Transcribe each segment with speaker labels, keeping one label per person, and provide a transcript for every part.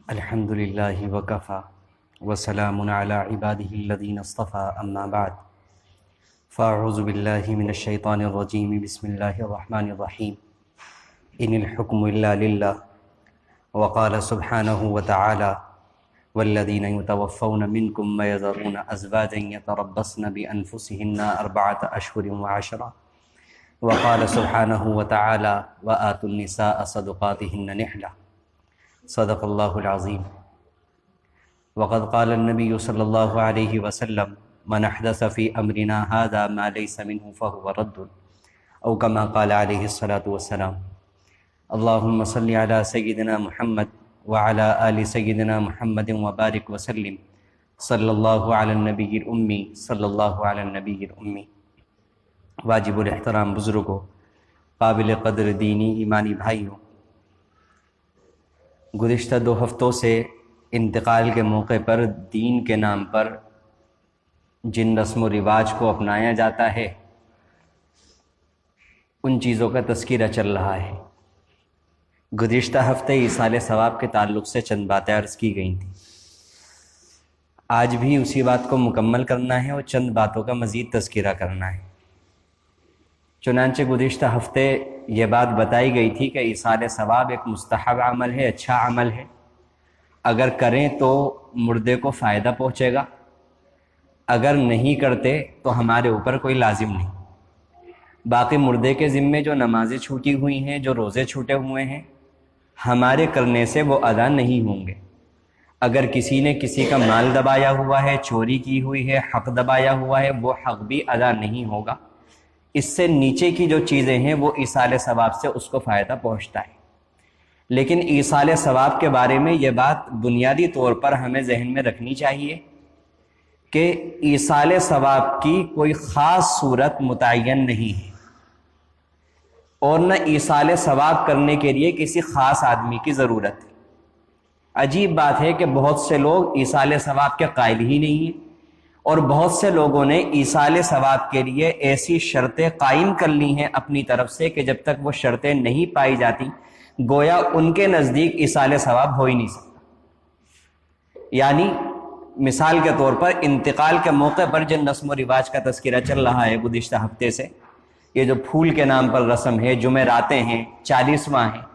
Speaker 1: الحمد لله وكفى وسلام على عباده الذين اصطفى أما بعد فأعوذ بالله من الشيطان الرجيم بسم الله الرحمن الرحيم إن الحكم إلا لله وقال سبحانه وتعالى والذين يتوفون منكم ويذرون أزواجا يتربصن بأنفسهن 4 أشهر وعشرا وقال سبحانه وتعالى وآتوا النساء صدقاتهن نحلة صدق الله العظيم وقد قال النبي صلى الله عليه وسلم من أحدث في أمرنا هذا ما ليس منه فهو رد أو كما قال عليه الصلاة والسلام اللهم صل على سيدنا محمد وعلى آل سيدنا محمد وبارك وسلم صلى الله على النبي الأمي صلى الله على النبي الأمي واجب الاحترام بزرگوں، قابل قدر دینی ایمانی بھائیوں، گزشتہ 2 ہفتوں سے انتقال کے موقع پر دین کے نام پر جن رسم و رواج کو اپنایا جاتا ہے ان چیزوں کا تذکرہ چل رہا ہے۔ گزشتہ ہفتے ایصال ثواب کے تعلق سے چند باتیں عرض کی گئی تھیں، آج بھی اسی بات کو مکمل کرنا ہے اور چند باتوں کا مزید تذکرہ کرنا ہے۔ چنانچہ گزشتہ ہفتے یہ بات بتائی گئی تھی کہ ایصال ثواب ایک مستحب عمل ہے، اچھا عمل ہے، اگر کریں تو مردے کو فائدہ پہنچے گا، اگر نہیں کرتے تو ہمارے اوپر کوئی لازم نہیں۔ باقی مردے کے ذمے جو نمازیں چھوٹی ہوئی ہیں، جو روزے چھوٹے ہوئے ہیں، ہمارے کرنے سے وہ ادا نہیں ہوں گے۔ اگر کسی نے کسی کا مال دبایا ہوا ہے، چوری کی ہوئی ہے، حق دبایا ہوا ہے، وہ حق بھی ادا نہیں ہوگا۔ اس سے نیچے کی جو چیزیں ہیں وہ ایصال ثواب سے اس کو فائدہ پہنچتا ہے۔ لیکن ایصال ثواب کے بارے میں یہ بات بنیادی طور پر ہمیں ذہن میں رکھنی چاہیے کہ ایصال ثواب کی کوئی خاص صورت متعین نہیں ہے، اور نہ ایصال ثواب کرنے کے لیے کسی خاص آدمی کی ضرورت ہے۔ عجیب بات ہے کہ بہت سے لوگ ایصال ثواب کے قائل ہی نہیں ہیں، اور بہت سے لوگوں نے ایصال ثواب کے لیے ایسی شرطیں قائم کر لی ہیں اپنی طرف سے کہ جب تک وہ شرطیں نہیں پائی جاتی گویا ان کے نزدیک ایصال ثواب ہو ہی نہیں سکتا۔ یعنی مثال کے طور پر انتقال کے موقع پر جن رسم و رواج کا تذکرہ چل رہا ہے گزشتہ ہفتے سے، یہ جو پھول کے نام پر رسم ہے، جمعراتیں ہیں، 40واں ہیں،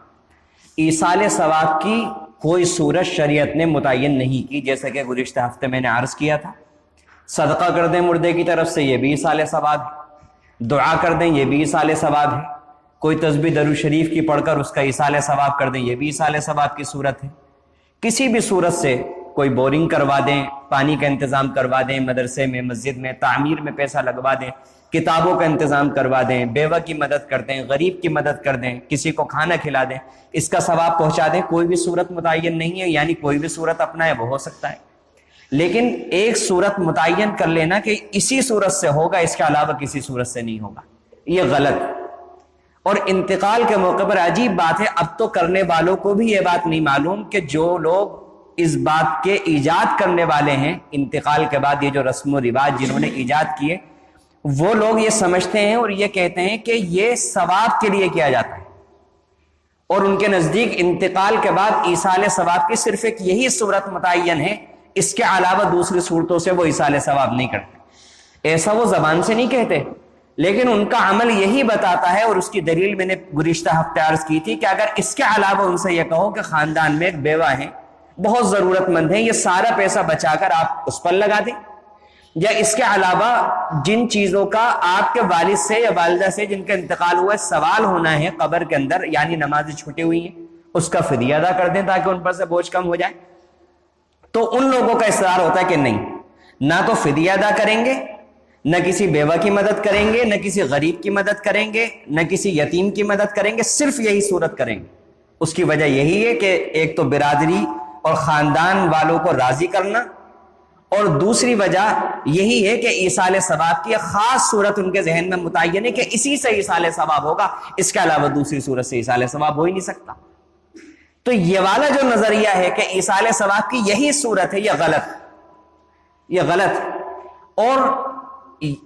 Speaker 1: ایصال ثواب کی کوئی صورت شریعت نے متعین نہیں کی۔ جیسا کہ گزشتہ ہفتے میں نے عرض کیا تھا، صدقہ کر دیں مردے کی طرف سے، یہ بھی ایصال ثواب ہے، دعا کر دیں، یہ بھی ایصال ثواب ہے، کوئی تسبیح درود شریف کی پڑھ کر اس کا ایصال ثواب کر دیں، یہ بھی ایصال ثواب کی صورت ہے۔ کسی بھی صورت سے کوئی بورنگ کروا دیں، پانی کا انتظام کروا دیں، مدرسے میں، مسجد میں تعمیر میں پیسہ لگوا دیں، کتابوں کا انتظام کروا دیں، بیوہ کی مدد کر دیں، غریب کی مدد کر دیں، کسی کو کھانا کھلا دیں، اس کا ثواب پہنچا دیں، کوئی بھی صورت متعین نہیں ہے۔ یعنی کوئی بھی صورت اپنائے وہ ہو سکتا ہے، لیکن ایک صورت متعین کر لینا کہ اسی صورت سے ہوگا، اس کے علاوہ کسی صورت سے نہیں ہوگا، یہ غلط۔ اور انتقال کے موقع پر عجیب بات ہے، اب تو کرنے والوں کو بھی یہ بات نہیں معلوم کہ جو لوگ اس بات کے ایجاد کرنے والے ہیں، انتقال کے بعد یہ جو رسم و رواج جنہوں نے ایجاد کیے، وہ لوگ یہ سمجھتے ہیں اور یہ کہتے ہیں کہ یہ ثواب کے لیے کیا جاتا ہے، اور ان کے نزدیک انتقال کے بعد ایصال ثواب کی صرف ایک یہی صورت متعین ہے، اس کے علاوہ دوسری صورتوں سے وہ ایصال ثواب نہیں کرتے۔ ایسا وہ زبان سے نہیں کہتے، لیکن ان کا عمل یہی بتاتا ہے، اور اس کی دلیل میں نے گزشتہ ہفتے عرض کی تھی کہ اگر اس کے علاوہ ان سے یہ کہو کہ خاندان میں ایک بیوہ ہے، بہت ضرورت مند ہے، یہ سارا پیسہ بچا کر آپ اس پر لگا دیں، یا اس کے علاوہ جن چیزوں کا آپ کے والد سے یا والدہ سے جن کا انتقال ہوا ہے سوال ہونا ہے قبر کے اندر، یعنی نمازیں چھوٹی ہوئی ہیں، اس کا فدیہ ادا کر دیں تاکہ ان پر سے بوجھ کم ہو جائے، تو ان لوگوں کا اصرار ہوتا ہے کہ نہیں، نہ تو فدیہ ادا کریں گے، نہ کسی بیوہ کی مدد کریں گے، نہ کسی غریب کی مدد کریں گے، نہ کسی یتیم کی مدد کریں گے، صرف یہی صورت کریں گے۔ اس کی وجہ یہی ہے کہ ایک تو برادری اور خاندان والوں کو راضی کرنا، اور دوسری وجہ یہی ہے کہ ایصال ثواب کی خاص صورت ان کے ذہن میں متعین ہے کہ اسی سے ایصال ثواب ہوگا، اس کے علاوہ دوسری صورت سے ایصال ثواب ہو ہی نہیں سکتا۔ تو یہ والا جو نظریہ ہے کہ ایصال ثواب کی یہی صورت ہے، یہ غلط، اور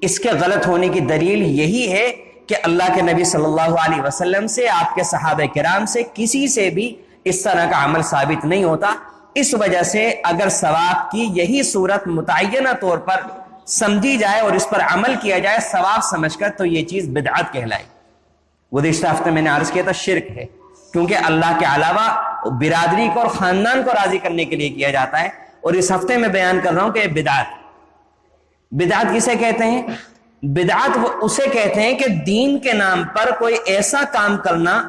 Speaker 1: اس کے غلط ہونے کی دلیل یہی ہے کہ اللہ کے نبی صلی اللہ علیہ وسلم سے، آپ کے صحابہ کرام سے، کسی سے بھی اس طرح کا عمل ثابت نہیں ہوتا۔ اس وجہ سے اگر ثواب کی یہی صورت متعینہ طور پر سمجھی جائے اور اس پر عمل کیا جائے ثواب سمجھ کر، تو یہ چیز بدعت کہلائے۔ گزشتہ ہفتے میں نے عرض کیا تھا شرک ہے، کیونکہ اللہ کے علاوہ برادری کو اور خاندان کو راضی کرنے کے لیے کیا جاتا ہے، اور اس ہفتے میں بیان کر رہا ہوں کہ یہ بدعت کسے کہتے ہیں؟ بدعت وہ اسے کہتے ہیں کہ دین کے نام پر کوئی ایسا کام کرنا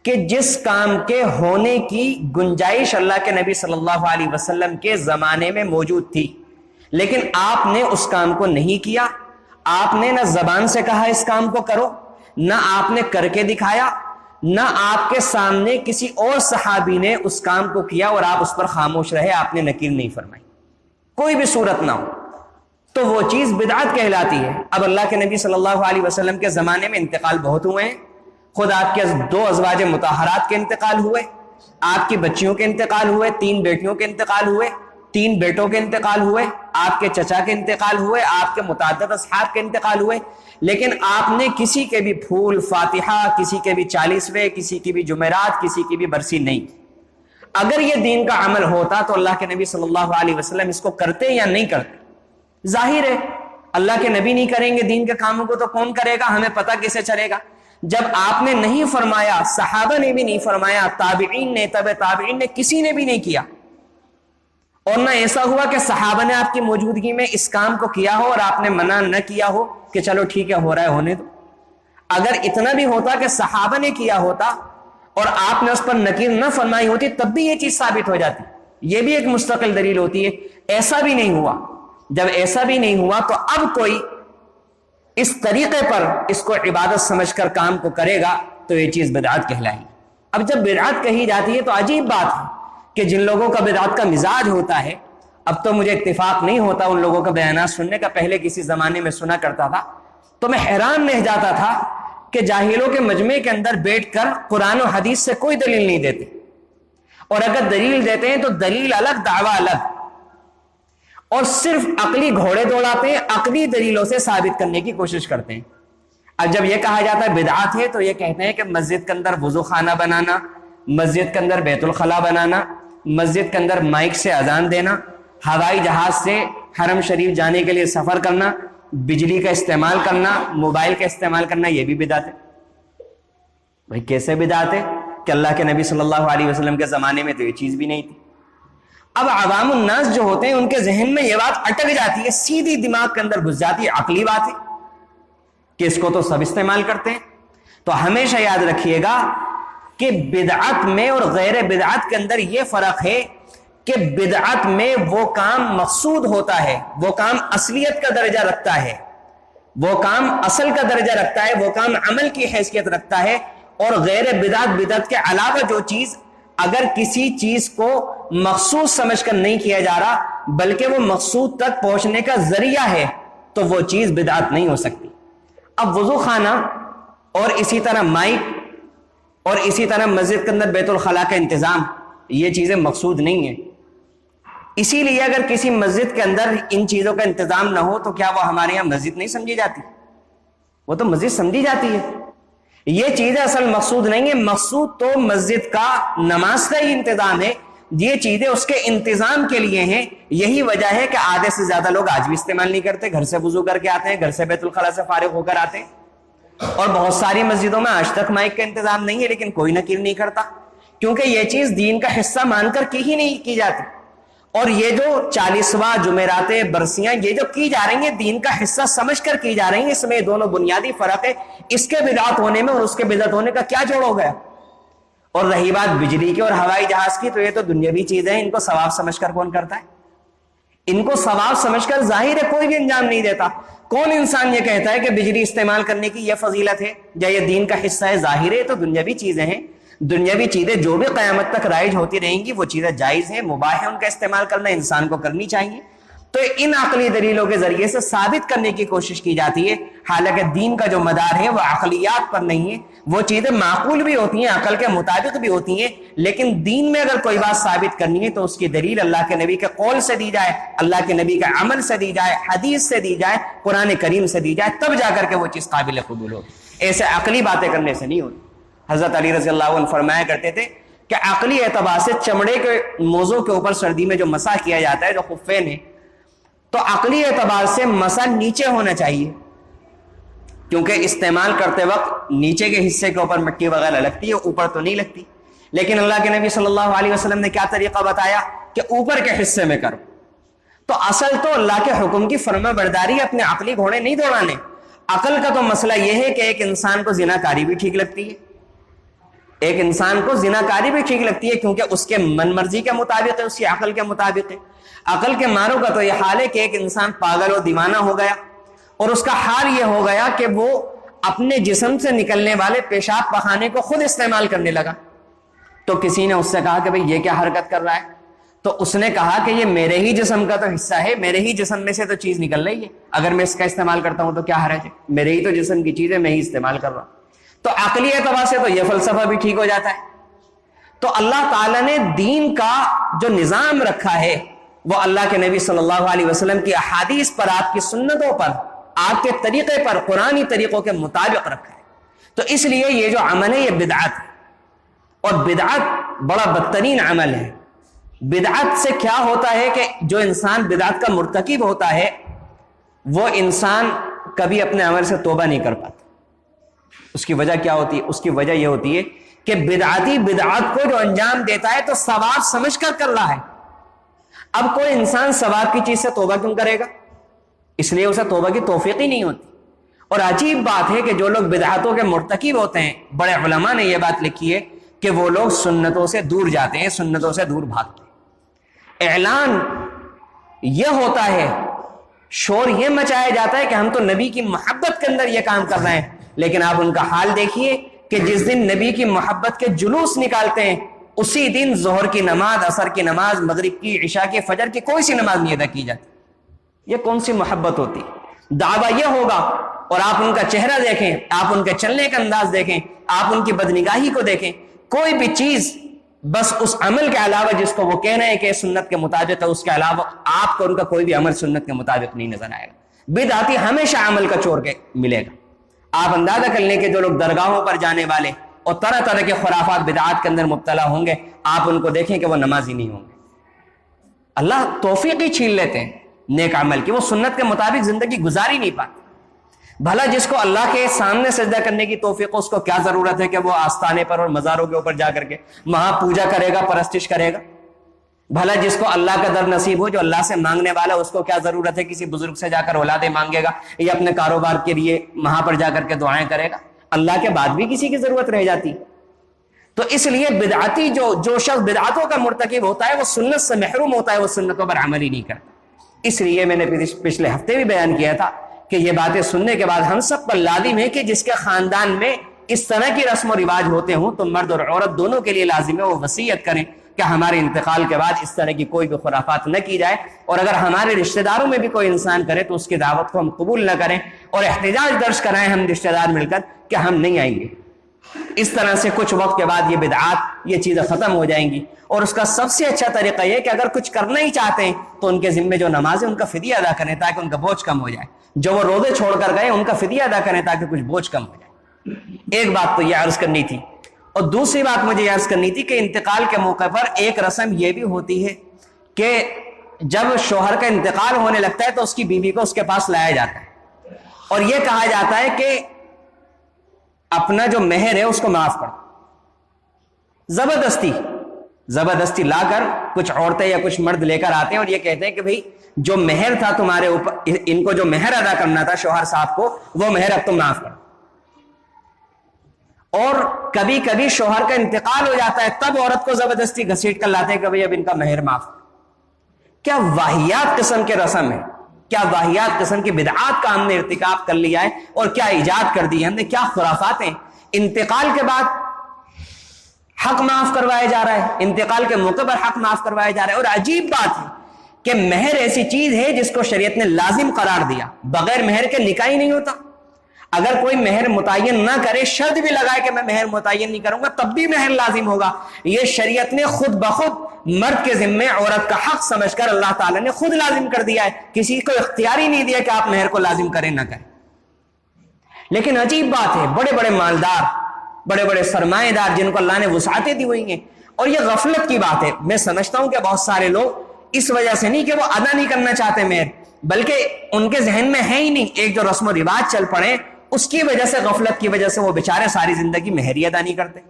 Speaker 1: کہ جس کام کے ہونے کی گنجائش اللہ کے نبی صلی اللہ علیہ وسلم کے زمانے میں موجود تھی، لیکن آپ نے اس کام کو نہیں کیا۔ آپ نے نہ زبان سے کہا اس کام کو کرو، نہ آپ نے کر کے دکھایا، نہ آپ کے سامنے کسی اور صحابی نے اس کام کو کیا اور آپ اس پر خاموش رہے، آپ نے نکیر نہیں فرمائی، کوئی بھی صورت نہ ہو، تو وہ چیز بدعت کہلاتی ہے۔ اب اللہ کے نبی صلی اللہ علیہ وسلم کے زمانے میں انتقال بہت ہوئے ہیں، خود آپ کے 2 ازواج مطہرات کے انتقال ہوئے، آپ کی بچیوں کے انتقال ہوئے، 3 بیٹیوں کے انتقال ہوئے، 3 بیٹوں کے انتقال ہوئے، آپ کے چچا کے انتقال ہوئے، آپ کے متعدد اصحاب کے انتقال ہوئے، لیکن آپ نے کسی کے بھی پھول فاتحہ، کسی کے بھی 40ویں، کسی کی بھی جمعرات، کسی کی بھی برسی نہیں۔ اگر یہ دین کا عمل ہوتا تو اللہ کے نبی صلی اللہ علیہ وسلم اس کو کرتے یا نہیں کرتے؟ ظاہر ہے اللہ کے نبی نہیں کریں گے دین کے کاموں کو تو کون کرے گا؟ ہمیں پتہ کیسے چلے گا؟ جب آپ نے نہیں فرمایا، صحابہ نے بھی نہیں فرمایا، تابعین نے، تبع تابعین نے، کسی نے بھی نہیں کیا، اور نہ ایسا ہوا کہ صحابہ نے آپ کی موجودگی میں اس کام کو کیا ہو اور آپ نے منع نہ کیا ہو کہ چلو ٹھیک ہے ہو رہا ہے ہونے دو۔ اگر اتنا بھی ہوتا کہ صحابہ نے کیا ہوتا اور آپ نے اس پر نکیر نہ فرمائی ہوتی تب بھی یہ چیز ثابت ہو جاتی، یہ بھی ایک مستقل دلیل ہوتی ہے۔ ایسا بھی نہیں ہوا۔ جب ایسا بھی نہیں ہوا تو اب کوئی اس طریقے پر اس کو عبادت سمجھ کر کام کو کرے گا تو یہ چیز بدعت کہلائے گی۔ اب جب بدعت کہی جاتی ہے تو عجیب بات ہے کہ جن لوگوں کا بدعت کا مزاج ہوتا ہے، اب تو مجھے اتفاق نہیں ہوتا ان لوگوں کا بیانات سننے کا، پہلے کسی زمانے میں سنا کرتا تھا تو میں حیران رہ جاتا تھا کہ جاہلوں کے مجمع کے اندر بیٹھ کر قرآن و حدیث سے کوئی دلیل نہیں دیتے، اور اگر دلیل دیتے ہیں تو دلیل الگ دعویٰ الگ، اور صرف عقلی گھوڑے دوڑاتے ہیں، عقلی دلیلوں سے ثابت کرنے کی کوشش کرتے ہیں۔ اب جب یہ کہا جاتا ہے بدعت ہے تو یہ کہتے ہیں کہ مسجد کے اندر وضو خانہ بنانا، مسجد کے اندر بیت الخلاء بنانا، مسجد کے اندر مائک سے اذان دینا، ہوائی جہاز سے حرم شریف جانے کے لیے سفر کرنا، بجلی کا استعمال کرنا، موبائل کا استعمال کرنا، یہ بھی بدعت ہے۔ بھائی کیسے بدعت ہے کہ اللہ کے نبی صلی اللہ علیہ وسلم کے زمانے میں تو یہ چیز بھی نہیں تھی۔ اب عوام الناس جو ہوتے ہیں ان کے ذہن میں یہ بات اٹک جاتی ہے، سیدھی دماغ کے اندر گھس جاتی ہے، عقلی بات ہے کہ اس کو تو سب استعمال کرتے ہیں۔ تو ہمیشہ یاد رکھیے گا کہ بدعت میں اور غیر بدعت کے اندر یہ فرق ہے کہ بدعت میں وہ کام مقصود ہوتا ہے، وہ کام اصلیت کا درجہ رکھتا ہے، وہ کام اصل کا درجہ رکھتا ہے، وہ کام عمل کی حیثیت رکھتا ہے، اور غیر بدعت کے علاوہ جو چیز اگر کسی چیز کو مقصود سمجھ کر نہیں کیا جا رہا بلکہ وہ مقصود تک پہنچنے کا ذریعہ ہے تو وہ چیز بدعت نہیں ہو سکتی۔ اب وضو خانہ اور اسی طرح مائک اور اسی طرح مسجد کے اندر بیت الخلاء کا انتظام، یہ چیزیں مقصود نہیں ہیں۔ اسی لیے اگر کسی مسجد کے اندر ان چیزوں کا انتظام نہ ہو تو کیا وہ ہمارے یہاں مسجد نہیں سمجھی جاتی؟ وہ تو مسجد سمجھی جاتی ہے۔ یہ چیزیں اصل مقصود نہیں ہے، مقصود تو مسجد کا نماز کا ہی انتظام ہے، یہ چیزیں اس کے انتظام کے لیے ہیں۔ یہی وجہ ہے کہ آدھے سے زیادہ لوگ آج بھی استعمال نہیں کرتے، گھر سے وضو کر کے آتے ہیں، گھر سے بیت الخلاء سے فارغ ہو کر آتے ہیں، اور بہت ساری مسجدوں میں آج تک مائک کا انتظام نہیں ہے لیکن کوئی نکیر نہیں کرتا، کیونکہ یہ چیز دین کا حصہ مان کر کی ہی نہیں کی جاتی۔ اور یہ جو 40واں جمعراتیں برسیاں یہ جو کی جا رہی ہیں دین کا حصہ سمجھ کر کی جا رہی ہیں، اس میں دونوں بنیادی فرق ہے۔ اس کے بدعت ہونے میں اور اس کے بدعت ہونے کا کیا جوڑ ہو گیا؟ اور رہی بات بجلی کی اور ہوائی جہاز کی تو یہ تو دنیاوی چیزیں ہیں، ان کو ثواب سمجھ کر کون کرتا ہے؟ ان کو ثواب سمجھ کر ظاہر ہے کوئی بھی انجام نہیں دیتا۔ کون انسان یہ کہتا ہے کہ بجلی استعمال کرنے کی یہ فضیلت ہے یا یہ دین کا حصہ ہے؟ ظاہر ہے تو دنیاوی چیزیں ہیں، دنیاوی چیزیں جو بھی قیامت تک رائج ہوتی رہیں گی وہ چیزیں جائز ہیں، مباح ہیں، ان کا استعمال کرنا انسان کو کرنی چاہیے۔ تو ان عقلی دلیلوں کے ذریعے سے ثابت کرنے کی کوشش کی جاتی ہے، حالانکہ دین کا جو مدار ہے وہ عقلیات پر نہیں ہے۔ وہ چیزیں معقول بھی ہوتی ہیں، عقل کے مطابق بھی ہوتی ہیں، لیکن دین میں اگر کوئی بات ثابت کرنی ہے تو اس کی دلیل اللہ کے نبی کے قول سے دی جائے، اللہ کے نبی کے عمل سے دی جائے، حدیث سے دی جائے، قرآن کریم سے دی جائے، تب جا کر کے وہ چیز قابل قبول ہوگی۔ ایسے عقلی باتیں کرنے سے نہیں ہوتی۔ حضرت علی رضی اللہ عنہ فرمایا کرتے تھے کہ عقلی اعتبار سے چمڑے کے موزوں کے اوپر سردی میں جو مسح کیا جاتا ہے جو خفین ہے، تو عقلی اعتبار سے مسح نیچے ہونا چاہیے، کیونکہ استعمال کرتے وقت نیچے کے حصے کے اوپر مٹی وغیرہ لگتی ہے، اوپر تو نہیں لگتی. لیکن اللہ کے نبی صلی اللہ علیہ وسلم نے کیا طریقہ بتایا کہ اوپر کے حصے میں کرو. تو اصل تو اللہ کے حکم کی فرما برداری، اپنے عقلی گھوڑے نہیں دوڑانے. عقل کا تو مسئلہ یہ ہے کہ ایک انسان کو زنا کاری بھی ٹھیک لگتی ہے، ایک انسان کو زنا کاری بھی ٹھیک لگتی ہے، کیونکہ اس کے من مرضی کے مطابق ہے، اس کی عقل کے مطابق ہے. عقل کے ماروں کا تو یہ حال ہے کہ ایک انسان پاگل و دیوانہ ہو گیا اور اس کا حال یہ ہو گیا کہ وہ اپنے جسم سے نکلنے والے پیشاب پخانے کو خود استعمال کرنے لگا. تو کسی نے اس سے کہا کہ بھئی یہ کیا حرکت کر رہا ہے؟ تو اس نے کہا کہ یہ میرے ہی جسم کا تو حصہ ہے، میرے ہی جسم میں سے تو چیز نکل رہی ہے، اگر میں اس کا استعمال کرتا ہوں تو کیا حرج ہے؟ میرے ہی تو جسم کی چیز ہے، میں ہی استعمال کر رہا ہوں. تو عقلی اعتبار سے تو یہ فلسفہ بھی ٹھیک ہو جاتا ہے. تو اللہ تعالیٰ نے دین کا جو نظام رکھا ہے وہ اللہ کے نبی صلی اللہ علیہ وسلم کی احادیث پر، آپ کی سنتوں پر، آپ کے طریقے پر، قرآنی طریقوں کے مطابق رکھا ہے. تو اس لیے یہ جو عمل ہے یہ بدعت ہے، اور بدعت بڑا بدترین عمل ہے. بدعت سے کیا ہوتا ہے کہ جو انسان بدعت کا مرتکب ہوتا ہے وہ انسان کبھی اپنے عمل سے توبہ نہیں کر پاتا. اس کی وجہ کیا ہوتی ہے؟ اس کی وجہ یہ ہوتی ہے کہ بدعتی بدعت کو جو انجام دیتا ہے تو ثواب سمجھ کر کر رہا ہے. اب کوئی انسان ثواب کی چیز سے توبہ کیوں کرے گا؟ اس لیے اسے توبہ کی توفیق ہی نہیں ہوتی. اور عجیب بات ہے کہ جو لوگ بدعتوں کے مرتکب ہوتے ہیں، بڑے علماء نے یہ بات لکھی ہے کہ وہ لوگ سنتوں سے دور جاتے ہیں، سنتوں سے دور بھاگتے ہیں. اعلان یہ ہوتا ہے، شور یہ مچایا جاتا ہے کہ ہم تو نبی کی محبت کے اندر یہ کام کر رہے ہیں، لیکن آپ ان کا حال دیکھیے کہ جس دن نبی کی محبت کے جلوس نکالتے ہیں اسی دن ظہر کی نماز، عصر کی نماز، مغرب کی، عشاء کی، فجر کی کوئی سی نماز نہیں ادا کی جاتی. یہ کون سی محبت ہوتی؟ دعویٰ یہ ہوگا، اور آپ ان کا چہرہ دیکھیں، آپ ان کے چلنے کا انداز دیکھیں، آپ ان کی بدنگاہی کو دیکھیں، کوئی بھی چیز بس اس عمل کے علاوہ جس کو وہ کہہ رہے ہیں کہ سنت کے مطابق ہے، اس کے علاوہ آپ کو ان کا کوئی بھی عمل سنت کے مطابق نہیں نظر آئے گا. بدعتی ہمیشہ عمل کا چور کے ملے گا. آپ اندازہ کر لیں کہ جو لوگ درگاہوں پر جانے والے اور طرح طرح کے خرافات بدعات کے اندر مبتلا ہوں گے، آپ ان کو دیکھیں کہ وہ نمازی نہیں ہوں گے. اللہ توفیق ہی چھین لیتے ہیں نیک عمل کی، وہ سنت کے مطابق زندگی گزار ہی نہیں پاتے. بھلا جس کو اللہ کے سامنے سجدہ کرنے کی توفیق ہو، اس کو کیا ضرورت ہے کہ وہ آستانے پر اور مزاروں کے اوپر جا کر کے وہاں پوجا کرے گا، پرستش کرے گا؟ بھلا جس کو اللہ کا در نصیب ہو، جو اللہ سے مانگنے والا، اس کو کیا ضرورت ہے کسی بزرگ سے جا کر اولادیں مانگے گا یا اپنے کاروبار کے لیے وہاں پر جا کر کے دعائیں کرے گا؟ اللہ کے بعد بھی کسی کی ضرورت رہ جاتی. تو اس لیے بدعتی جو شخص بدعتوں کا مرتکب ہوتا ہے وہ سنت سے محروم ہوتا ہے، وہ سنتوں پر عمل ہی نہیں کرتا. اس لیے میں نے پچھلے ہفتے بھی بیان کیا تھا کہ یہ باتیں سننے کے بعد ہم سب پر لازم ہے کہ جس کے خاندان میں اس طرح کی رسم و رواج ہوتے ہوں تو مرد اور عورت دونوں کے لیے لازم ہے وہ وصیت کریں کہ ہمارے انتقال کے بعد اس طرح کی کوئی بھی خرافات نہ کی جائے، اور اگر ہمارے رشتہ داروں میں بھی کوئی انسان کرے تو اس کی دعوت کو ہم قبول نہ کریں اور احتجاج درج کرائیں ہم رشتہ دار مل کر کہ ہم نہیں آئیں گے. اس طرح سے کچھ وقت کے بعد یہ بدعات، یہ چیزیں ختم ہو جائیں گی. اور اس کا سب سے اچھا طریقہ یہ کہ اگر کچھ کرنا ہی چاہتے ہیں تو ان کے ذمے جو نماز ہے ان کا فدیہ ادا کریں تاکہ ان کا بوجھ کم ہو جائے. جو وہ روزے چھوڑ کر گئے ان کا فدیہ ادا کریں تاکہ کچھ بوجھ کم ہو جائے. ایک بات تو یہ عرض کرنی تھی. اور دوسری بات مجھے یہ عرض کرنی تھی کہ انتقال کے موقع پر ایک رسم یہ بھی ہوتی ہے کہ جب شوہر کا انتقال ہونے لگتا ہے تو اس کی بیوی کو اس کے پاس لایا جاتا ہے اور یہ کہا جاتا ہے کہ اپنا جو مہر ہے اس کو معاف کر. زبردستی لا کر کچھ عورتیں یا کچھ مرد لے کر آتے ہیں اور یہ کہتے ہیں کہ بھئی جو مہر تھا تمہارے اوپر، ان کو جو مہر ادا کرنا تھا شوہر صاحب کو، وہ مہر اب تم معاف کر. اور کبھی کبھی شوہر کا انتقال ہو جاتا ہے تب عورت کو زبردستی گھسیٹ کر لاتے ہیں کہ بھئی اب ان کا مہر معاف. کیا واہیات قسم کے رسم ہے، کیا واہیات قسم کی بدعات کا ہم نے ارتکاب کر لیا ہے اور کیا ایجاد کر دی ہے ہم نے، کیا خرافات ہیں. انتقال کے بعد حق معاف کروایا جا رہا ہے، انتقال کے موقع پر حق معاف کروایا جا رہا ہے. اور عجیب بات ہے کہ مہر ایسی چیز ہے جس کو شریعت نے لازم قرار دیا. بغیر مہر کے نکاح ہی نہیں ہوتا. اگر کوئی مہر متعین نہ کرے، شرط بھی لگائے کہ میں مہر متعین نہیں کروں گا، تب بھی مہر لازم ہوگا. یہ شریعت نے خود بخود مرد کے ذمے عورت کا حق سمجھ کر اللہ تعالیٰ نے خود لازم کر دیا ہے. کسی کو اختیار ہی نہیں دیا کہ آپ مہر کو لازم کریں نہ کریں. لیکن عجیب بات ہے، بڑے بڑے مالدار، بڑے بڑے سرمایہ دار جن کو اللہ نے وسعتیں دی ہوئی ہیں، اور یہ غفلت کی بات ہے. میں سمجھتا ہوں کہ بہت سارے لوگ اس وجہ سے نہیں کہ وہ ادا نہیں کرنا چاہتے مہر، بلکہ ان کے ذہن میں ہے ہی نہیں، ایک جو رسم و رواج چل پڑے اس کی وجہ سے، غفلت کی وجہ سے وہ بیچارے ساری زندگی مہر ہی ادا نہیں کرتے.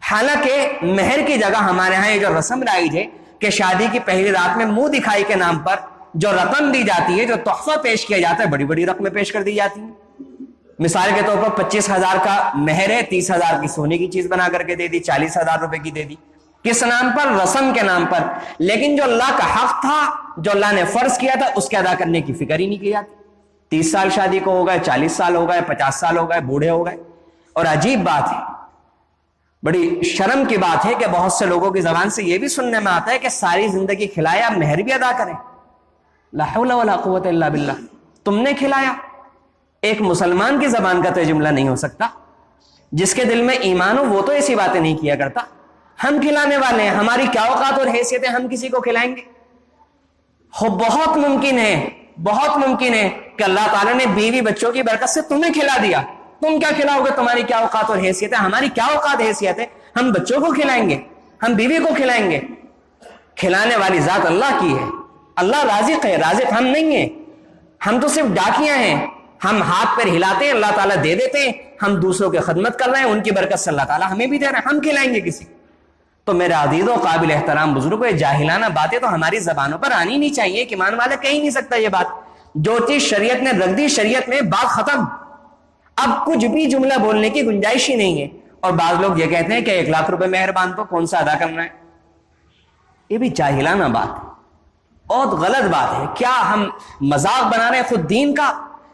Speaker 1: حالانکہ مہر کی جگہ ہمارے ہاں یہ جو رسم رائج ہے کہ شادی کی پہلی رات میں منہ دکھائی کے نام پر جو رقم دی جاتی ہے، جو تحفہ پیش کیا جاتا ہے، بڑی بڑی رقمیں پیش کر دی جاتی ہیں. مثال کے طور پر 25,000 کا مہر ہے، 30,000 کی سونے کی چیز بنا کر کے دے دی، 40,000 روپے کی دے دی. کس نام پر؟ رسم کے نام پر. لیکن جو اللہ کا حق تھا، جو اللہ نے فرض کیا تھا، اس کے ادا کرنے کی فکر ہی نہیں کی جاتی. 30 سال شادی کو ہو گئے، 40 سال ہو گئے، 50 سال ہو گئے، بوڑھے ہو گئے. اور عجیب بات ہے، بڑی شرم کی بات ہے کہ بہت سے لوگوں کی زبان سے یہ بھی سننے میں آتا ہے کہ ساری زندگی کھلایا، مہر بھی ادا کریں. لا حول ولا قوت الا باللہ. تم نے کھلایا؟ ایک مسلمان کی زبان کا تو یہ جملہ نہیں ہو سکتا. جس کے دل میں ایمان ہو وہ تو ایسی باتیں نہیں کیا کرتا. ہم کھلانے والے ہیں، ہماری کیا اوقات اور حیثیت ہے ہم کسی کو کھلائیں گے؟ بہت ممکن ہے، بہت ممکن ہے کہ اللہ تعالیٰ نے بیوی بچوں کی برکت سے تمہیں کھلا دیا. تم کیا کھلاؤ گے؟ تمہاری کیا اوقات اور حیثیت ہے؟ ہماری کیا اوقات حیثیت ہے؟ ہم بچوں کو کھلائیں گے، ہم بیوی کو کھلائیں گے. کھلانے والی ذات اللہ کی ہے. اللہ رازق ہے، رازق ہم نہیں ہیں. ہم تو صرف ڈاکیاں ہیں. ہم ہاتھ پیر ہلاتے ہیں، اللہ تعالیٰ دے دیتے ہیں. ہم دوسروں کی خدمت کر رہے ہیں، ان کی برکت سے اللہ تعالیٰ ہمیں بھی دے رہا ہے. ہم کھلائیں گے کسی. تو میرے عزیز و قابل احترام بزرگوں، یہ جاہلانہ باتیں تو ہماری زبانوں پر آنی نہیں چاہیے. کہ ایمان والا کہہ ہی نہیں سکتا یہ بات. جو چیز شریعت نے رکھ دی، شریعت میں بات ختم. اب کچھ بھی جملہ بولنے کی گنجائش ہی نہیں ہے. اور بعض لوگ یہ کہتے ہیں کہ 1 لاکھ روپے مہر باندھ تو کون سا ادا کرنا ہے. یہ بھی جاہلانہ بات ہے، بہت غلط بات ہے. کیا ہم مذاق بنا رہے ہیں خود دین کا؟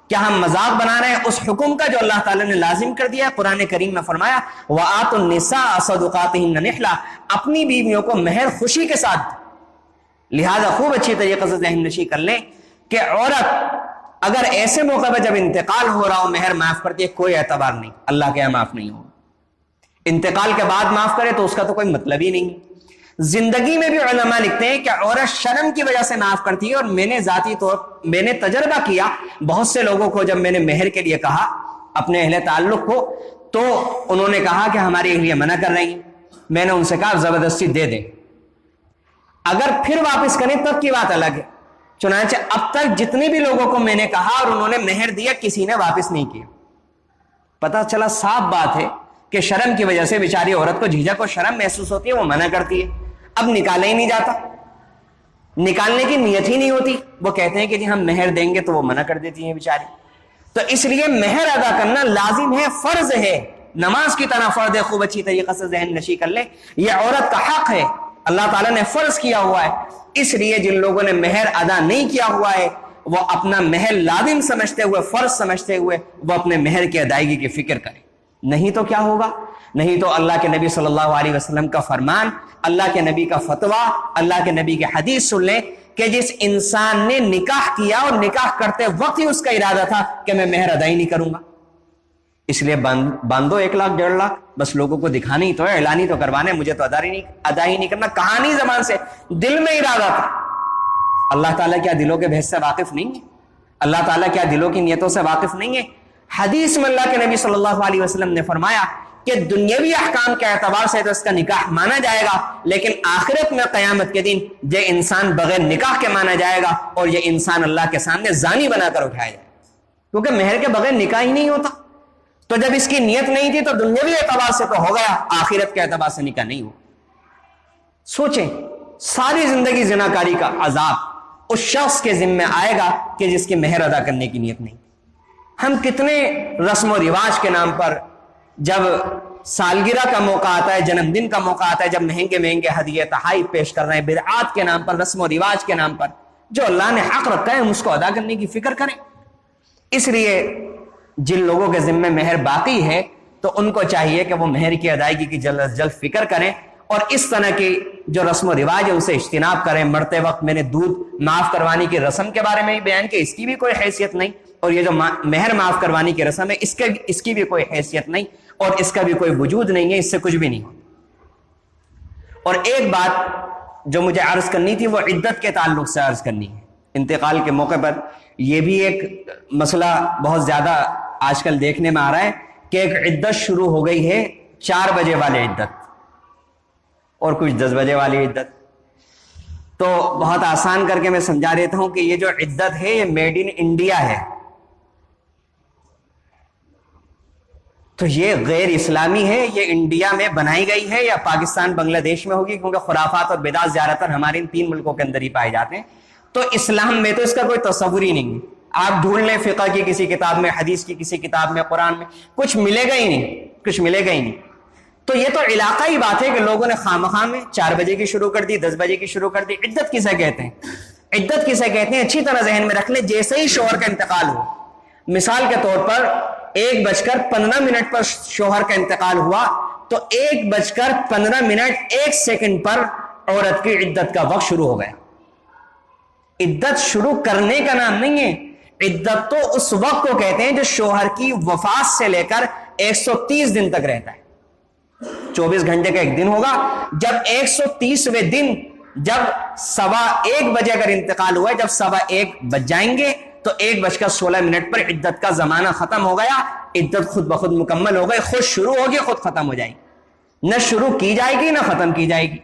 Speaker 1: کیا ہم مذاق بنا رہے ہیں اس حکم کا جو اللہ تعالیٰ نے لازم کر دیا ہے؟ قرآن کریم میں فرمایا وَآتُوا النِّسَاءَ صَدُقَاتِهِنَّ نِحْلَةً، اپنی بیویوں کو مہر خوشی کے ساتھ. لہذا خوب اچھی طریقے سے ذہن نشی کر لیں کہ عورت اگر ایسے موقع پہ جب انتقال ہو رہا ہو مہر معاف کرتی ہے، کوئی اعتبار نہیں، اللہ کے یہاں معاف نہیں ہوگا. انتقال کے بعد معاف کرے تو اس کا تو کوئی مطلب ہی نہیں. زندگی میں بھی علماء لکھتے ہیں کہ عورت شرم کی وجہ سے معاف کرتی ہے. اور میں نے ذاتی طور میں نے تجربہ کیا بہت سے لوگوں کو، جب میں نے مہر کے لیے کہا اپنے اہل تعلق کو، تو انہوں نے کہا کہ ہماری اہلیہ منع کر رہی ہیں. میں نے ان سے کہا زبردستی دے دیں، اگر پھر واپس کریں تب کی بات الگ ہے. چنانچہ اب تک جتنے بھی لوگوں کو میں نے کہا اور انہوں نے مہر دیا، کسی نے واپس نہیں کیا. پتہ چلا صاف بات ہے کہ شرم کی وجہ سے بیچاری عورت کو جھجک اور شرم محسوس ہوتی ہے، وہ منع کرتی ہے. اب نکالا ہی نہیں جاتا، نکالنے کی نیت ہی نہیں ہوتی. وہ کہتے ہیں کہ جی ہم مہر دیں گے، تو وہ منع کر دیتی ہیں بیچاری. تو اس لیے مہر ادا کرنا لازم ہے، فرض ہے، نماز کی طرح فرض ہے. خوب اچھی طریقے سے ذہن نشی کر لیں، یہ عورت کا حق ہے، اللہ تعالیٰ نے فرض کیا ہوا ہے. اس لیے جن لوگوں نے مہر ادا نہیں کیا ہوا ہے، وہ اپنا مہر لازم سمجھتے ہوئے، فرض سمجھتے ہوئے وہ اپنے مہر کی ادائیگی کی فکر کریں. نہیں تو کیا ہوگا؟ نہیں تو اللہ کے نبی صلی اللہ علیہ وسلم کا فرمان، اللہ کے نبی کا فتویٰ، اللہ کے نبی کی حدیث سن لیں کہ جس انسان نے نکاح کیا اور نکاح کرتے وقت ہی اس کا ارادہ تھا کہ میں مہر ادا ہی نہیں کروں گا، اس لیے باندھو 1 لاکھ 1.5 لاکھ، بس لوگوں کو دکھانا ہی تو ہے، اعلان ہی تو کروانا ہے، مجھے تو ادا ہی نہیں کرنا. کہانی زبان سے، دل میں ارادہ تھا. اللہ تعالیٰ کیا دلوں کے بھید سے واقف نہیں ہے؟ اللہ تعالیٰ کیا دلوں کی نیتوں سے واقف نہیں ہے؟ حدیث میں اللہ کے نبی صلی اللہ علیہ وسلم نے فرمایا کہ دنیاوی احکام کے اعتبار سے تو اس کا نکاح مانا جائے گا، لیکن آخرت میں قیامت کے دن یہ انسان بغیر نکاح کے مانا جائے گا، اور یہ انسان اللہ کے سامنے زانی بنا کر اٹھایا جائے گا، کیونکہ مہر کے بغیر نکاح ہی نہیں ہوتا. تو جب اس کی نیت نہیں تھی تو دنیاوی اعتبار سے تو ہو گیا، آخرت کے اعتبار سے نکاح نہیں ہو. سوچیں، ساری زندگی زناکاری کا عذاب اس شخص کے ذمہ آئے گا کہ جس کی مہر ادا کرنے کی نیت نہیں. ہم کتنے رسم و رواج کے نام پر، جب سالگرہ کا موقع آتا ہے، جنم دن کا موقع آتا ہے، جب مہنگے مہنگے ہدیے تحائف پیش کر رہے ہیں، بدعات کے نام پر، رسم و رواج کے نام پر. جو اللہ نے حق رکھا ہے ہم اس کو ادا کرنے کی فکر کریں. اس لیے جن لوگوں کے ذمہ مہر باقی ہے تو ان کو چاہیے کہ وہ مہر کی ادائیگی کی جلد از جلد فکر کریں، اور اس طرح کی جو رسم و رواج ہے اسے اجتناب کریں. مرتے وقت میں نے دودھ معاف کروانے کی رسم کے بارے میں بیان کہ اس کی بھی کوئی حیثیت نہیں، اور یہ جو مہر معاف کروانے کی رسم ہے اس کی بھی کوئی حیثیت نہیں، اور اس کا بھی کوئی وجود نہیں ہے، اس سے کچھ بھی نہیں ہوتا. اور ایک بات جو مجھے عرض کرنی تھی وہ عدت کے تعلق سے عرض کرنی ہے. انتقال کے موقع پر یہ بھی ایک مسئلہ بہت زیادہ آج کل دیکھنے میں آ رہا ہے کہ ایک عدت شروع ہو گئی ہے 4 بجے والے عدت. اور کچھ 10 بجے والی عدت. تو بہت آسان کر کے میں سمجھا دیتا ہوں کہ یہ جو عدت ہے یہ میڈ ان انڈیا ہے. تو یہ غیر اسلامی ہے, یہ انڈیا میں بنائی گئی ہے یا پاکستان بنگلہ دیش میں ہوگی, کیونکہ خرافات اور بدعات زیادہ تر ہمارے ان 3 ملکوں کے اندر ہی پائے جاتے ہیں. تو اسلام میں تو اس کا کوئی تصور ہی نہیں ہے. آپ ڈھونڈ لیں فقہ کی کسی کتاب میں, حدیث کی کسی کتاب میں, قرآن میں, کچھ ملے گا ہی نہیں, کچھ ملے گا ہی نہیں. تو یہ تو علاقائی بات ہے کہ لوگوں نے خواہ میں 4 بجے کی شروع کر دی, 10 بجے کی شروع کر دی. عدت کسے کہتے ہیں؟ عدت کسے کہتے ہیں اچھی طرح ذہن میں رکھ لیں. جیسے ہی شوہر کا انتقال ہو, مثال کے طور پر 1:15 پر شوہر کا انتقال ہوا, تو 1:15 1 سیکنڈ پر عورت کی عدت کا وقت شروع ہو گیا. عدت شروع کرنے کا نام نہیں ہے. عدت تو اس وقت کو کہتے ہیں جو شوہر کی وفات سے لے کر 130 دن تک رہتا ہے. 24 گھنٹے کا ایک دن ہوگا. جب 130ویں دن جب 1:15 بجے اگر انتقال ہوا ہے, جب 1:15 بج جائیں گے تو 1:16 پر عدت کا زمانہ ختم ہو گیا. عدت خود بخود مکمل ہو گئی, خود شروع ہوگی خود ختم ہو جائے گی, نہ شروع کی جائے گی نہ ختم کی جائے گی.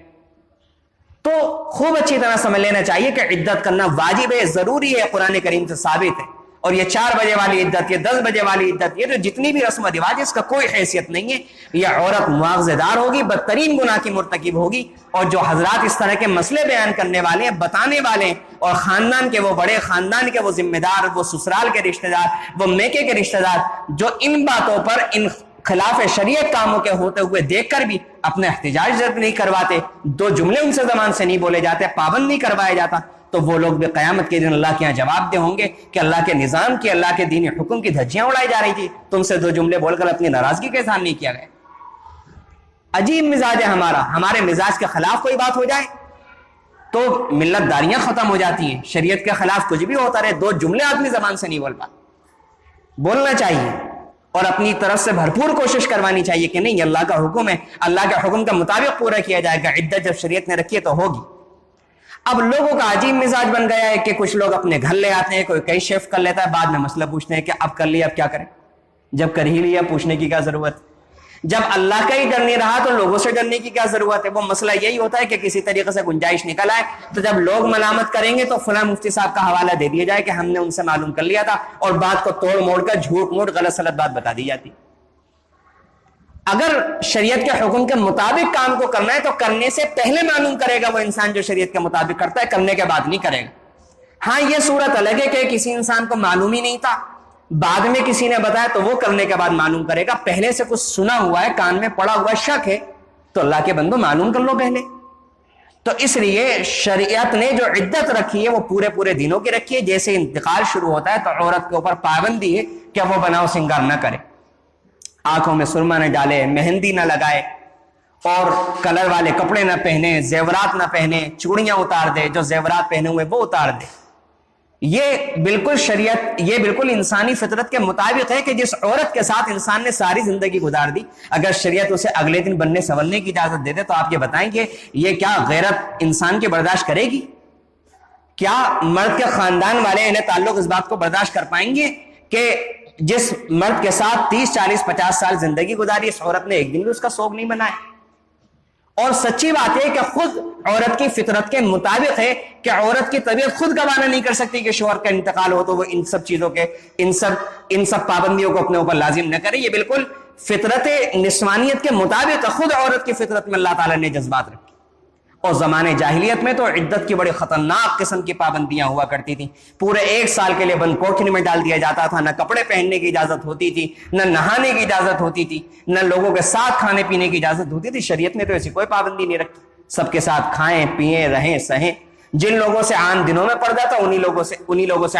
Speaker 1: تو خوب اچھی طرح سمجھ لینا چاہیے کہ عدت کرنا واجب ہے, ضروری ہے, قرآن کریم سے ثابت ہے. اور یہ 4 بجے والی عدت, یہ 10 بجے والی عدت, یہ جو جتنی بھی رسم و رواج ہے اس کا کوئی حیثیت نہیں ہے. یہ عورت معاوضہ دار ہوگی, بدترین گناہ کی مرتکب ہوگی. اور جو حضرات اس طرح کے مسئلے بیان کرنے والے ہیں, بتانے والے ہیں, اور خاندان کے وہ بڑے, خاندان کے وہ ذمہ دار, وہ سسرال کے رشتہ دار, وہ میکے کے رشتہ دار, جو ان باتوں پر, ان خلاف شریعت کاموں کے ہوتے ہوئے دیکھ کر بھی اپنے احتجاج نہیں کرواتے, 2 جملے ان سے زبان سے نہیں بولے جاتے, پابند نہیں کروایا جاتا, تو وہ لوگ بھی قیامت کے دن اللہ کے یہاں جواب دہ ہوں گے کہ اللہ کے نظام کی, اللہ کے دینی حکم کی دھجیاں اڑائی جا رہی تھی, تم سے 2 جملے بول کر اپنی ناراضگی کا اظہار نہیں کیا گیا. عجیب مزاج ہے ہمارا. ہمارے مزاج کے خلاف کوئی بات ہو جائے تو ملت داریاں ختم ہو جاتی ہیں. شریعت کے خلاف کچھ بھی ہوتا رہے, 2 جملے آدمی زبان سے نہیں بول پاتا. بولنا چاہیے اور اپنی طرف سے بھرپور کوشش کروانی چاہیے کہ نہیں, اللہ کا حکم ہے, اللہ کے حکم کے مطابق پورا کیا جائے گا. عدت جب شریعت نے رکھی ہے تو ہوگی. اب لوگوں کا عجیب مزاج بن گیا ہے کہ کچھ لوگ اپنے گھر لے آتے ہیں, کوئی کئی شیف کر لیتا ہے, بعد میں مسئلہ پوچھتے ہیں کہ اب کر لیا اب کیا کریں. جب کر ہی لیا پوچھنے کی کیا ضرورت؟ جب اللہ کا ہی ڈر نہیں رہا تو لوگوں سے ڈرنے کی کیا ضرورت ہے؟ وہ مسئلہ یہی ہوتا ہے کہ کسی طریقے سے گنجائش نکل آئے تو جب لوگ ملامت کریں گے تو فلاں مفتی صاحب کا حوالہ دے دیا جائے کہ ہم نے ان سے معلوم کر لیا تھا, اور بات کو توڑ موڑ کر جھوٹ موٹ غلط سلط بات بتا دی جاتی. اگر شریعت کے حکم کے مطابق کام کو کرنا ہے تو کرنے سے پہلے معلوم کرے گا وہ انسان جو شریعت کے مطابق کرتا ہے, کرنے کے بعد نہیں کرے گا. ہاں یہ صورت الگ ہے کہ کسی انسان کو معلوم ہی نہیں تھا, بعد میں کسی نے بتایا تو وہ کرنے کے بعد معلوم کرے گا. پہلے سے کچھ سنا ہوا ہے, کان میں پڑا ہوا شک ہے, تو اللہ کے بندو معلوم کر لو پہلے. تو اس لیے شریعت نے جو عدت رکھی ہے وہ پورے دنوں کی رکھی ہے. جیسے انتقال شروع ہوتا ہے تو عورت کے اوپر پابندی ہے کہ وہ بناؤ سنگار نہ کرے, آنکھوں میں سرما نہ ڈالے, مہندی نہ لگائے, اور کلر والے کپڑے نہ پہنے, زیورات نہ پہنے, چوڑیاں اتار دے, جو زیورات پہنے ہوئے وہ اتار دے. یہ بالکل شریعت, یہ بالکل انسانی فطرت کے مطابق ہے کہ جس عورت کے ساتھ انسان نے ساری زندگی گزار دی, اگر شریعت اسے اگلے دن بننے سنورنے کی اجازت دے دے تو آپ یہ بتائیں گے یہ کیا غیرت انسان کی برداشت کرے گی؟ کیا مرد کے خاندان والے انہیں تعلق اس بات کو برداشت کر پائیں گے کہ جس مرد کے ساتھ 30 40 50 سال زندگی گزاری اس عورت نے ایک دن بھی اس کا سوگ نہیں بنایا؟ اور سچی بات ہے کہ خود عورت کی فطرت کے مطابق ہے کہ عورت کی طبیعت خود گوارا نہیں کر سکتی کہ شوہر کا انتقال ہو تو وہ ان سب چیزوں کے ان سب پابندیوں کو اپنے اوپر لازم نہ کرے. یہ بالکل فطرت نسوانیت کے مطابق خود عورت کی فطرت میں اللہ تعالیٰ نے جذبات رکھے. اور زمانے جاہلیت میں تو عدت کی بڑی خطرناک قسم کی پابندیاں ہوا کرتی تھیں. پورے 1 سال کے لیے بند کوٹھری میں ڈال دیا جاتا تھا, نہ کپڑے پہننے کی اجازت ہوتی تھی, نہ نہانے کی اجازت ہوتی تھی, نہ لوگوں کے ساتھ کھانے پینے کی اجازت ہوتی تھی. شریعت نے تو ایسی کوئی پابندی نہیں رکھی, سب کے ساتھ کھائیں پیئیں رہیں سہیں. جن لوگوں سے عام دنوں میں پردہ تھا انہی لوگوں سے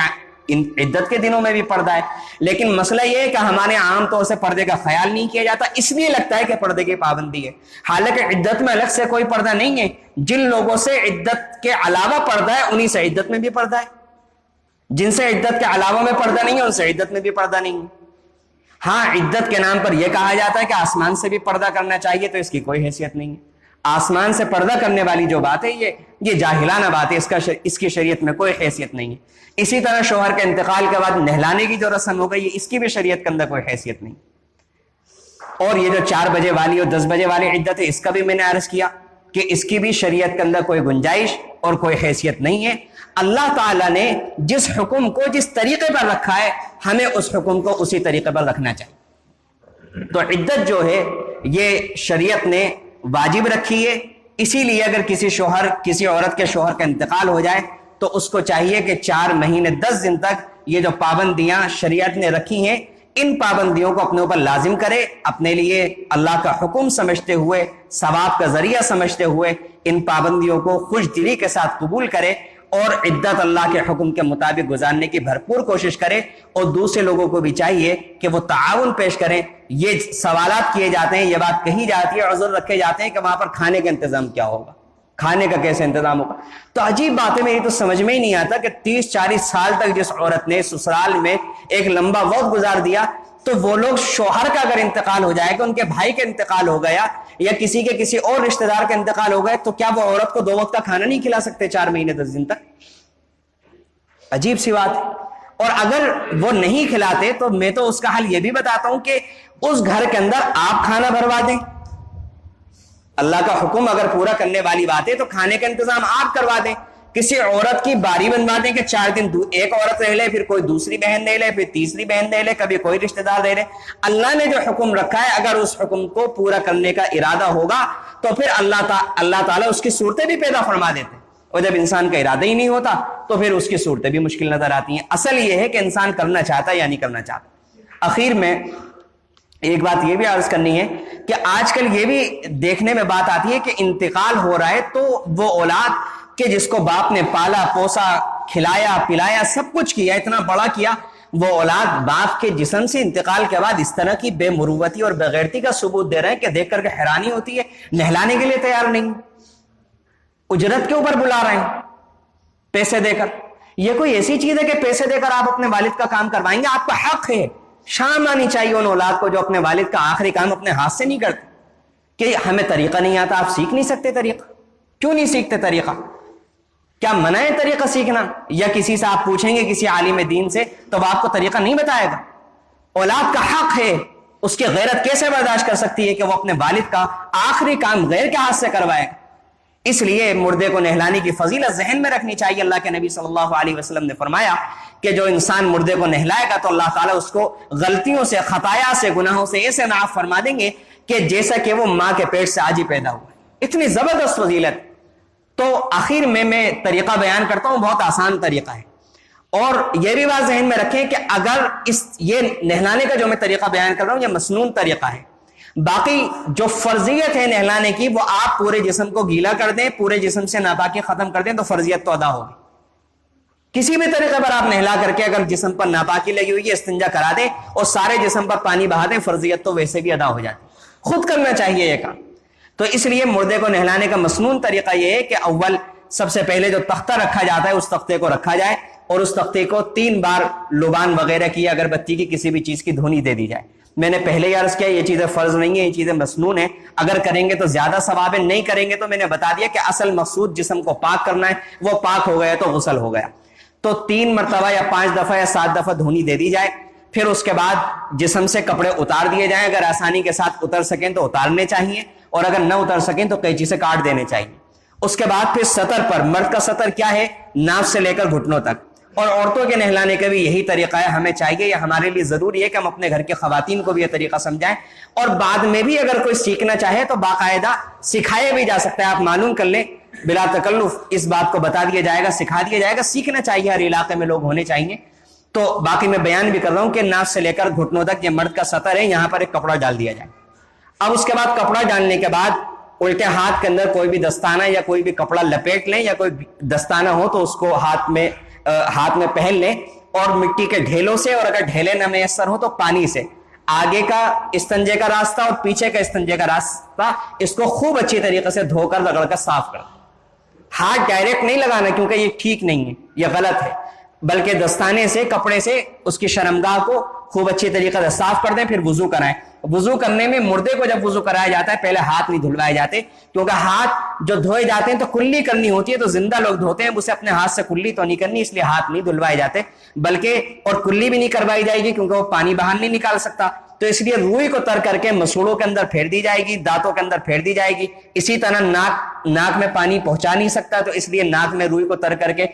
Speaker 1: عدت کے دنوں میں بھی پردہ ہے. لیکن مسئلہ یہ ہے کہ ہمارے عام طور سے پردے کا خیال نہیں کیا جاتا, اس لیے لگتا ہے کہ پردے کی پابندی ہے, حالانکہ عدت میں الگ سے کوئی پردہ نہیں ہے. جن لوگوں سے عدت کے علاوہ پردہ ہے انہی سے عدت میں بھی پردہ ہے, جن سے عدت کے علاوہ میں پردہ نہیں ہے ان سے عدت میں بھی پردہ نہیں ہے. ہاں عدت کے نام پر یہ کہا جاتا ہے کہ آسمان سے بھی پردہ کرنا چاہیے, تو اس کی کوئی حیثیت نہیں ہے. آسمان سے پردہ کرنے والی جو بات ہے یہ جاہلانہ بات ہے, اس کی شریعت میں کوئی حیثیت نہیں ہے. اسی طرح شوہر کے انتقال کے بعد نہلانے کی جو رسم ہو گئی اس کی بھی شریعت کے اندر کوئی حیثیت نہیں. اور یہ جو 4 بجے والی اور 10 بجے والی عدت ہے اس کا بھی میں نے عرض کیا کہ اس کی بھی شریعت کے اندر کوئی گنجائش اور کوئی حیثیت نہیں ہے۔ اللہ تعالیٰ نے جس حکم کو جس طریقے پر رکھا ہے ہمیں اس حکم کو اسی طریقے پر رکھنا چاہیے۔ تو عدت جو ہے یہ شریعت نے واجب رکھی ہے، اسی لیے اگر کسی عورت کے شوہر کا انتقال ہو جائے تو اس کو چاہیے کہ 4 مہینے 10 دن تک یہ جو پابندیاں شریعت نے رکھی ہیں ان پابندیوں کو اپنے اوپر لازم کرے، اپنے لیے اللہ کا حکم سمجھتے ہوئے، ثواب کا ذریعہ سمجھتے ہوئے ان پابندیوں کو خوش دلی کے ساتھ قبول کرے اور عدت اللہ کے حکم کے مطابق گزارنے کی بھرپور کوشش کرے۔ اور دوسرے لوگوں کو بھی چاہیے کہ وہ تعاون پیش کریں۔ یہ سوالات کیے جاتے ہیں، یہ بات کہی جاتی ہے، عذر رکھے جاتے ہیں کہ وہاں پر کھانے کا انتظام کیا ہوگا، کھانے کا کیسے انتظام ہوگا۔ تو عجیب بات ہے، میری تو سمجھ میں ہی نہیں آتا کہ 30-40 سال تک جس عورت نے سسرال میں ایک لمبا وقت گزار دیا، تو وہ لوگ شوہر کا اگر انتقال ہو جائے کہ ان کے بھائی کا انتقال ہو گیا یا کسی اور رشتہ دار کا انتقال ہو گیا، تو کیا وہ عورت کو 2 وقت کا کھانا نہیں کھلا سکتے 4 مہینے 10 دن تک؟ عجیب سی بات ہے۔ اور اگر وہ نہیں کھلاتے تو میں تو اس کا حل یہ بھی بتاتا ہوں کہ اس گھر کے اندر آپ کھانا بھروا دیں۔ اللہ کا حکم اگر پورا کرنے والی بات ہے تو کھانے کا انتظام آپ کروا دیں، کسی عورت کی باری بنوا دیں کہ 4 دن ایک عورت رہ لے، پھر کوئی دوسری بہن رہ لے، پھر تیسری بہن رہ لے، کبھی کوئی رشتہ دار رہ لے۔ اللہ نے جو حکم رکھا ہے اگر اس حکم کو پورا کرنے کا ارادہ ہوگا تو پھر اللہ تعالیٰ اس کی صورتیں بھی پیدا فرما دیتے ہیں، اور جب انسان کا ارادہ ہی نہیں ہوتا تو پھر اس کی صورتیں بھی مشکل نظر آتی ہیں۔ اصل یہ ہے کہ انسان کرنا چاہتا ہے یا نہیں کرنا چاہتا۔ آخر میں ایک بات یہ بھی عرض کرنی ہے کہ آج کل یہ بھی دیکھنے میں بات آتی ہے کہ انتقال ہو رہا ہے تو وہ اولاد کہ جس کو باپ نے پالا پوسا کھلایا پلایا سب کچھ کیا، اتنا بڑا کیا، وہ اولاد باپ کے جسم سے انتقال کے بعد اس طرح کی بے مروتی اور بغیرتی کا ثبوت دے رہے ہیں کہ دیکھ کر کے حیرانی ہوتی ہے۔ نہلانے کے لیے تیار نہیں، اجرت کے اوپر بلا رہے ہیں پیسے دے کر۔ یہ کوئی ایسی چیز ہے کہ پیسے دے کر آپ اپنے والد کا کام کروائیں گے؟ آپ کا حق ہے، شرم آنی چاہیے ان اولاد کو جو اپنے والد کا آخری کام اپنے ہاتھ سے نہیں کرتے۔ کہ ہمیں طریقہ نہیں آتا، آپ سیکھ نہیں سکتے طریقہ؟ کیوں نہیں سیکھتے طریقہ؟ کیا منع ہے طریقہ سیکھنا؟ یا کسی سے آپ پوچھیں گے کسی عالم دین سے تو وہ آپ کو طریقہ نہیں بتائے گا؟ اولاد کا حق ہے، اس کی غیرت کیسے برداشت کر سکتی ہے کہ وہ اپنے والد کا آخری کام غیر کے ہاتھ سے کروائے گا؟ اس لیے مردے کو نہلانے کی فضیلت ذہن میں رکھنی چاہیے۔ اللہ کے نبی صلی اللہ علیہ وسلم نے فرمایا کہ جو انسان مردے کو نہلائے گا تو اللہ تعالیٰ اس کو غلطیوں سے، خطایا سے، گناہوں سے ایسے معاف فرما دیں گے کہ جیسا کہ وہ ماں کے پیٹ سے آج ہی پیدا ہوا ہے۔ اتنی زبردست فضیلت۔ تو آخر میں طریقہ بیان کرتا ہوں، بہت آسان طریقہ ہے، اور یہ بھی بات ذہن میں رکھیں کہ اگر یہ نہلانے کا جو میں طریقہ بیان کر رہا ہوں یہ مسنون طریقہ ہے، باقی جو فرضیت ہے نہلانے کی وہ آپ پورے جسم کو گیلا کر دیں، پورے جسم سے ناپاکی ختم کر دیں تو فرضیت تو ادا ہوگی۔ کسی بھی طریقے پر آپ نہلا کر کے اگر جسم پر ناپاکی لگی ہوئی ہے استنجا کرا دیں اور سارے جسم پر پانی بہا دیں، فرضیت تو ویسے بھی ادا ہو جاتی۔ خود کرنا چاہیے یہ کام۔ تو اس لیے مردے کو نہلانے کا مسنون طریقہ یہ ہے کہ اول سب سے پہلے جو تختہ رکھا جاتا ہے اس تختے کو رکھا جائے اور اس تختے کو 3 بار لبان وغیرہ کی، اگربتی کی، کسی بھی چیز کی دھونی دے دی جائے۔ میں نے پہلے ہی عرض کیا یہ چیزیں فرض نہیں ہیں، یہ چیزیں مسنون ہیں، اگر کریں گے تو زیادہ ثواب ہے، نہیں کریں گے تو میں نے بتا دیا کہ اصل مقصود جسم کو پاک کرنا ہے، وہ پاک ہو گیا تو غسل ہو گیا۔ تو 3 مرتبہ یا 5 دفعہ یا 7 دفعہ دھونی دے دی جائے، پھر اس کے بعد جسم سے کپڑے اتار دیے جائیں، اگر آسانی کے ساتھ اتر سکیں تو اتارنے چاہیے، اور اگر نہ اتر سکیں تو قینچی سے کاٹ دینے چاہیے۔ اس کے بعد پھر سطر پر، مرد کا سطر کیا ہے؟ ناف سے لے کر گھٹنوں تک، اور عورتوں کے نہلانے کا بھی یہی طریقہ ہے۔ ہمیں چاہیے، یہ ہمارے لیے ضروری ہے کہ ہم اپنے گھر کے خواتین کو بھی یہ طریقہ سمجھائیں، اور بعد میں بھی اگر کوئی سیکھنا چاہے تو باقاعدہ سکھایا بھی جا سکتا ہے، آپ معلوم کر لیں بلا تکلف، اس بات کو بتا دیا جائے گا، سکھا دیا جائے گا، سیکھنا چاہیے، ہر علاقے میں لوگ ہونے چاہیے۔ تو باقی میں بیان بھی کر رہا ہوں کہ ناف سے لے کر گھٹنوں تک یہ مرد کا سطر ہے، یہاں پر ایک کپڑا ڈال دیا جائے۔ اب اس کے بعد کپڑا ڈالنے کے بعد الٹے ہاتھ کے اندر کوئی بھی دستانہ یا کوئی بھی کپڑا لپیٹ لیں، یا کوئی دستانہ ہو تو اس کو ہاتھ میں پہن لیں، اور مٹی کے ڈھیلوں سے، اور اگر ڈھیلے نہ میسر ہو تو پانی سے آگے کا استنجے کا راستہ اور پیچھے کا استنجے کا راستہ، اس کو خوب اچھی طریقے سے دھو کر رگڑ کر صاف کر۔ ہاتھ ڈائریکٹ نہیں لگانا کیونکہ یہ ٹھیک نہیں ہے، یہ غلط ہے، بلکہ دستانے سے، کپڑے سے اس کی شرمگاہ کو خوب اچھی طریقے سے صاف کر دیں، پھر وضو کرائیں۔ وضو کرنے میں مردے کو جب وضو کرایا جاتا ہے پہلے ہاتھ نہیں دھلوائے جاتے، کیونکہ ہاتھ جو دھوئے جاتے ہیں تو کلی کرنی ہوتی ہے، تو زندہ لوگ دھوتے ہیں، اسے اپنے ہاتھ سے کلی تو نہیں کرنی، اس لیے ہاتھ نہیں دھلوائے جاتے، بلکہ اور کلی بھی نہیں کروائی جائے گی کیونکہ وہ پانی باہر نہیں نکال سکتا، تو اس لیے روئی کو تر کر کے مسوڑوں کے اندر پھیر دی جائے گی، دانتوں کے اندر پھیر دی جائے گی۔ اسی طرح ناک میں پانی پہنچا نہیں سکتا، تو اس لیے ناک میں روئی کو تر کر کے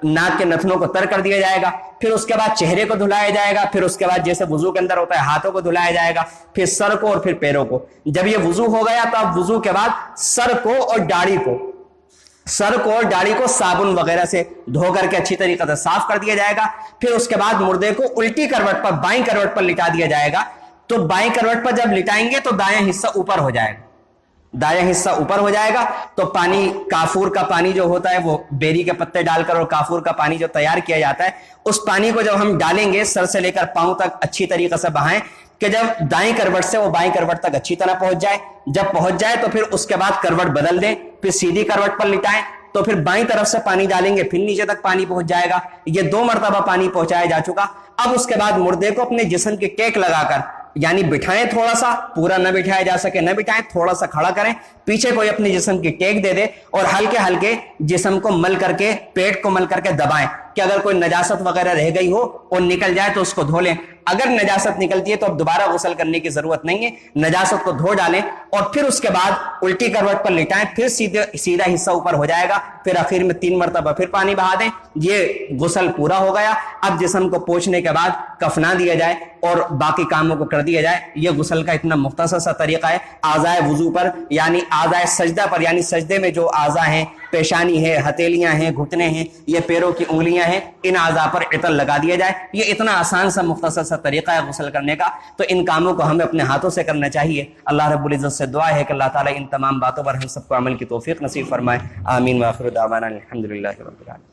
Speaker 1: ناک کے نتنوں کو تر کر دیا جائے گا۔ پھر اس کے بعد چہرے کو دھلایا جائے گا، پھر اس کے بعد جیسے وضو کے اندر ہوتا ہے ہاتھوں کو دھلایا جائے گا، پھر سر کو اور پھر پیروں کو۔ جب یہ وضو ہو گیا تو اب وضو کے بعد سر کو اور داڑھی کو صابن وغیرہ سے دھو کر کے اچھی طریقے سے صاف کر دیا جائے گا۔ پھر اس کے بعد مردے کو الٹی کروٹ پر، بائیں کروٹ پر لٹا دیا جائے گا۔ تو بائیں کروٹ پر جب لٹائیں گے تو دایاں حصہ اوپر ہو جائے گا، تو پانی کافور کا پانی جو ہوتا ہے وہ بیری کے پتے ڈال کر اور کافور کا پانی جو تیار کیا جاتا ہے، اس پانی کو جب ہم ڈالیں گے سر سے لے کر پاؤں تک اچھی طریقے سے بہائیں کہ جب دائیں کروٹ سے وہ بائیں کروٹ تک اچھی طرح پہنچ جائے۔ جب پہنچ جائے تو پھر اس کے بعد کروٹ بدل دیں، پھر سیدھی کروٹ پر لٹائیں، تو پھر بائیں طرف سے پانی ڈالیں گے، پھر نیچے تک پانی پہنچ جائے گا۔ یہ 2 مرتبہ پانی پہنچایا جا چکا۔ اب اس کے بعد مردے کو اپنے جسم کے ٹیک لگا کر، یعنی بٹھائیں، تھوڑا سا، پورا نہ بٹھایا جا سکے نہ بٹھائیں، تھوڑا سا کھڑا کریں، پیچھے کوئی اپنے جسم کی ٹیک دے دے اور ہلکے ہلکے جسم کو مل کر کے، پیٹ کو مل کر کے دبائیں کہ اگر کوئی نجاست وغیرہ رہ گئی ہو اور نکل جائے تو اس کو دھو لیں۔ اگر نجاست نکلتی ہے تو اب دوبارہ غسل کرنے کی ضرورت نہیں ہے، نجاست کو دھو ڈالیں اور پھر اس کے بعد الٹی کروٹ پر لٹائیں، پھر سیدھا حصہ اوپر ہو جائے گا، پھر آخر میں 3 مرتبہ پھر پانی بہا دیں۔ یہ غسل پورا ہو گیا۔ اب جسم کو پوچھنے کے بعد کفنا دیا جائے اور باقی کاموں کو کر دیا جائے۔ یہ غسل کا اتنا مختصر سا طریقہ ہے۔ اعضائے وضو پر، یعنی اعضائے سجدہ پر، یعنی سجدے میں جو اعضاء ہیں، پیشانی ہے، ہتھیلیاں ہیں، گھٹنے ہیں، یہ پیروں کی انگلیاں ہیں، ان اعضاء پر عطر لگا دیا جائے۔ یہ اتنا آسان سا مختصر سا طریقہ ہے غسل کرنے کا، تو ان کاموں کو ہمیں اپنے ہاتھوں سے کرنا چاہیے۔ اللہ رب العزت سے دعا ہے کہ اللہ تعالیٰ ان تمام باتوں پر ہم سب کو عمل کی توفیق نصیب فرمائے۔ آمین۔ وآخر دعوانا الحمدللہ رب العالمین۔